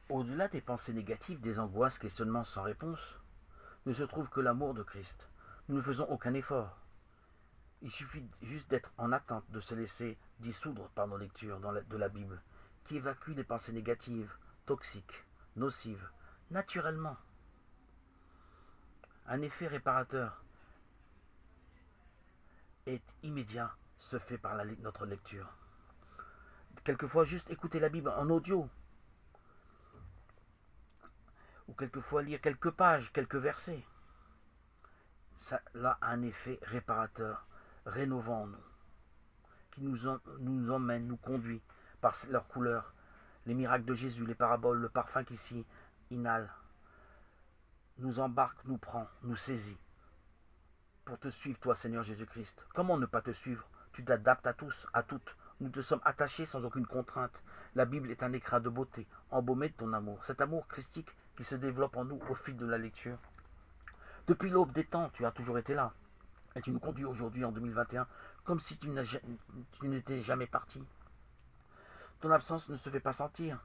Au-delà des pensées négatives, des angoisses, questionnements sans réponse, ne se trouve que l'amour de Christ. Nous ne faisons aucun effort. Il suffit juste d'être en attente, de se laisser dissoudre par nos lectures de la Bible, qui évacuent les pensées négatives, toxiques, nocives, naturellement. Un effet réparateur est immédiat, se fait par notre lecture. Quelquefois, juste écouter la Bible en audio, ou quelquefois lire quelques pages, quelques versets, ça a un effet réparateur, rénovant en nous, qui nous emmène, nous conduit par leur couleur, les miracles de Jésus, les paraboles, le parfum qui s'y inhale, nous embarque, nous prend, nous saisit, pour te suivre, toi, Seigneur Jésus-Christ. Comment ne pas te suivre? Tu t'adaptes à tous, à toutes. Nous te sommes attachés sans aucune contrainte. La Bible est un écrin de beauté, embaumé de ton amour. Cet amour christique qui se développe en nous au fil de la lecture. Depuis l'aube des temps, tu as toujours été là. Et tu nous conduis aujourd'hui en 2021 comme si tu n'étais jamais parti. Ton absence ne se fait pas sentir.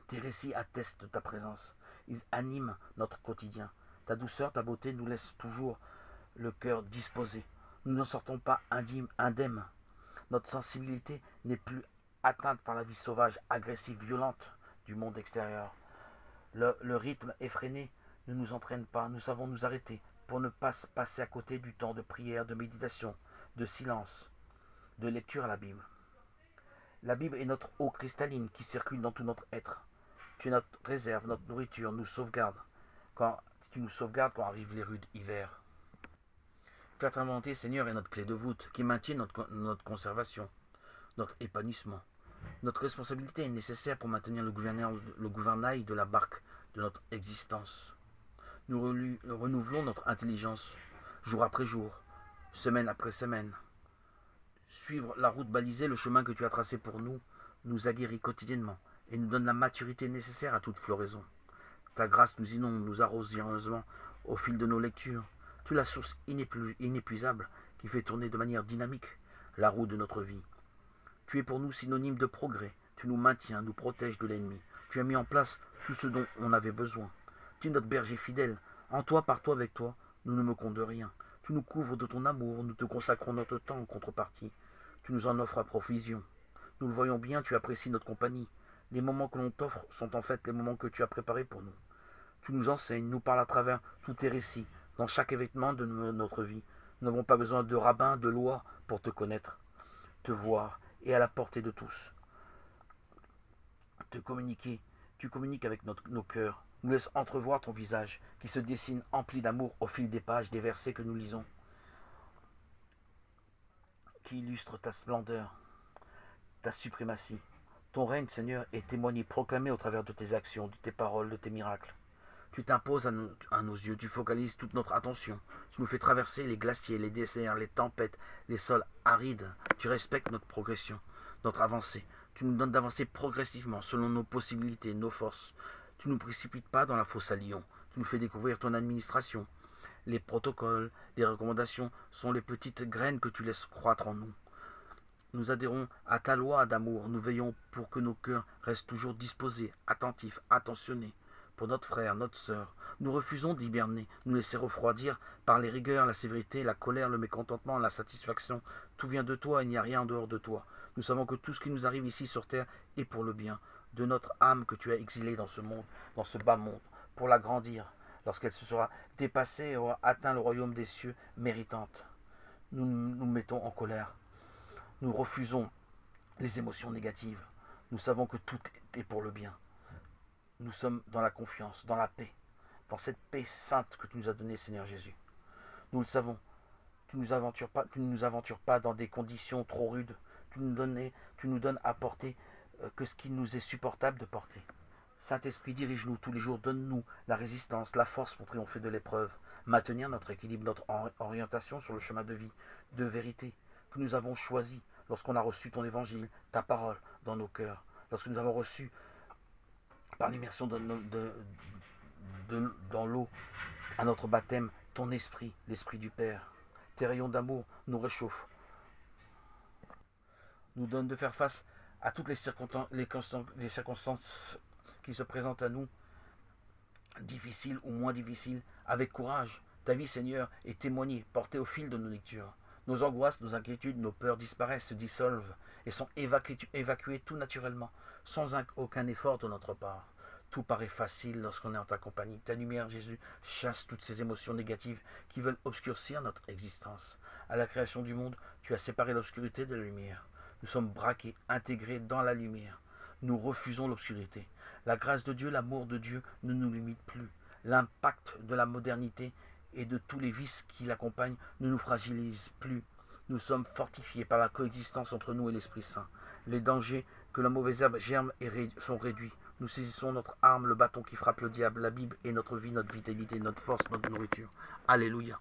Tes récits attestent de ta présence. Ils animent notre quotidien. Ta douceur, ta beauté nous laissent toujours le cœur disposé. Nous n'en sortons pas indemnes. Notre sensibilité n'est plus atteinte par la vie sauvage, agressive, violente du monde extérieur. Le rythme effréné ne nous entraîne pas. Nous savons nous arrêter pour ne pas passer à côté du temps de prière, de méditation, de silence, de lecture à la Bible. La Bible est notre eau cristalline qui circule dans tout notre être. Tu es notre réserve, notre nourriture, nous sauvegarde. Tu nous sauvegardes quand arrivent les rudes hivers. Ta volonté, Seigneur, est notre clé de voûte qui maintient notre conservation, notre épanouissement. Notre responsabilité est nécessaire pour maintenir le gouvernail de la barque de notre existence. Nous renouvelons notre intelligence jour après jour, semaine après semaine. Suivre la route balisée, le chemin que tu as tracé pour nous, nous aguerrit quotidiennement et nous donne la maturité nécessaire à toute floraison. Ta grâce nous inonde, nous arrose généreusement au fil de nos lectures. Tu es la source inépuisable qui fait tourner de manière dynamique la roue de notre vie. Tu es pour nous synonyme de progrès. Tu nous maintiens, nous protèges de l'ennemi. Tu as mis en place tout ce dont on avait besoin. Tu es notre berger fidèle. En toi, par toi, avec toi, nous ne manquons de rien. Tu nous couvres de ton amour, nous te consacrons notre temps en contrepartie. Tu nous en offres à profusion. Nous le voyons bien, tu apprécies notre compagnie. Les moments que l'on t'offre sont en fait les moments que tu as préparés pour nous. Tu nous enseignes, nous parles à travers tous tes récits, dans chaque événement de notre vie. Nous n'avons pas besoin de rabbins, de lois pour te connaître, te voir et à la portée de tous. Te communiquer, tu communiques avec nos cœurs. Nous laisse entrevoir ton visage qui se dessine empli d'amour au fil des pages, des versets que nous lisons, qui illustrent ta splendeur, ta suprématie. Ton règne, Seigneur, est témoigné, proclamé au travers de tes actions, de tes paroles, de tes miracles. Tu t'imposes à nos yeux, tu focalises toute notre attention. Tu nous fais traverser les glaciers, les déserts, les tempêtes, les sols arides. Tu respectes notre progression, notre avancée. Tu nous donnes d'avancer progressivement selon nos possibilités, nos forces. Tu ne nous précipites pas dans la fosse à lion. Tu nous fais découvrir ton administration. Les protocoles, les recommandations sont les petites graines que tu laisses croître en nous. Nous adhérons à ta loi d'amour. Nous veillons pour que nos cœurs restent toujours disposés, attentifs, attentionnés pour notre frère, notre sœur. Nous refusons d'hiberner, nous laisser refroidir par les rigueurs, la sévérité, la colère, le mécontentement, l'insatisfaction. Tout vient de toi, il n'y a rien en dehors de toi. Nous savons que tout ce qui nous arrive ici sur terre est pour le bien de notre âme que tu as exilée dans ce monde, dans ce bas monde, pour l'agrandir, lorsqu'elle se sera dépassée et aura atteint le royaume des cieux méritante. Nous nous mettons en colère. Nous refusons les émotions négatives. Nous savons que tout est pour le bien. Nous sommes dans la confiance, dans la paix, dans cette paix sainte que tu nous as donnée, Seigneur Jésus. Nous le savons, tu ne nous aventures pas dans des conditions trop rudes. Tu nous donnes à porter que ce qui nous est supportable de porter. Saint-Esprit, dirige-nous tous les jours, donne-nous la résistance, la force pour triompher de l'épreuve, maintenir notre équilibre, notre orientation sur le chemin de vie, de vérité, que nous avons choisi lorsqu'on a reçu ton évangile, ta parole dans nos cœurs, lorsque nous avons reçu par l'immersion dans l'eau à notre baptême ton esprit, l'esprit du Père. Tes rayons d'amour nous réchauffent, nous donnent de faire face à toutes les circonstances qui se présentent à nous, difficiles ou moins difficiles, avec courage. Ta vie, Seigneur, est témoignée, portée au fil de nos lectures. Nos angoisses, nos inquiétudes, nos peurs disparaissent, se dissolvent et sont évacuées tout naturellement, sans aucun effort de notre part. Tout paraît facile lorsqu'on est en ta compagnie. Ta lumière, Jésus, chasse toutes ces émotions négatives qui veulent obscurcir notre existence. À la création du monde, tu as séparé l'obscurité de la lumière. Nous sommes braqués, intégrés dans la lumière. Nous refusons l'obscurité. La grâce de Dieu, l'amour de Dieu ne nous limite plus. L'impact de la modernité et de tous les vices qui l'accompagnent ne nous fragilise plus. Nous sommes fortifiés par la coexistence entre nous et l'Esprit Saint. Les dangers que la mauvaise herbe germe sont réduits. Nous saisissons notre arme, le bâton qui frappe le diable. La Bible est notre vie, notre vitalité, notre force, notre nourriture. Alléluia.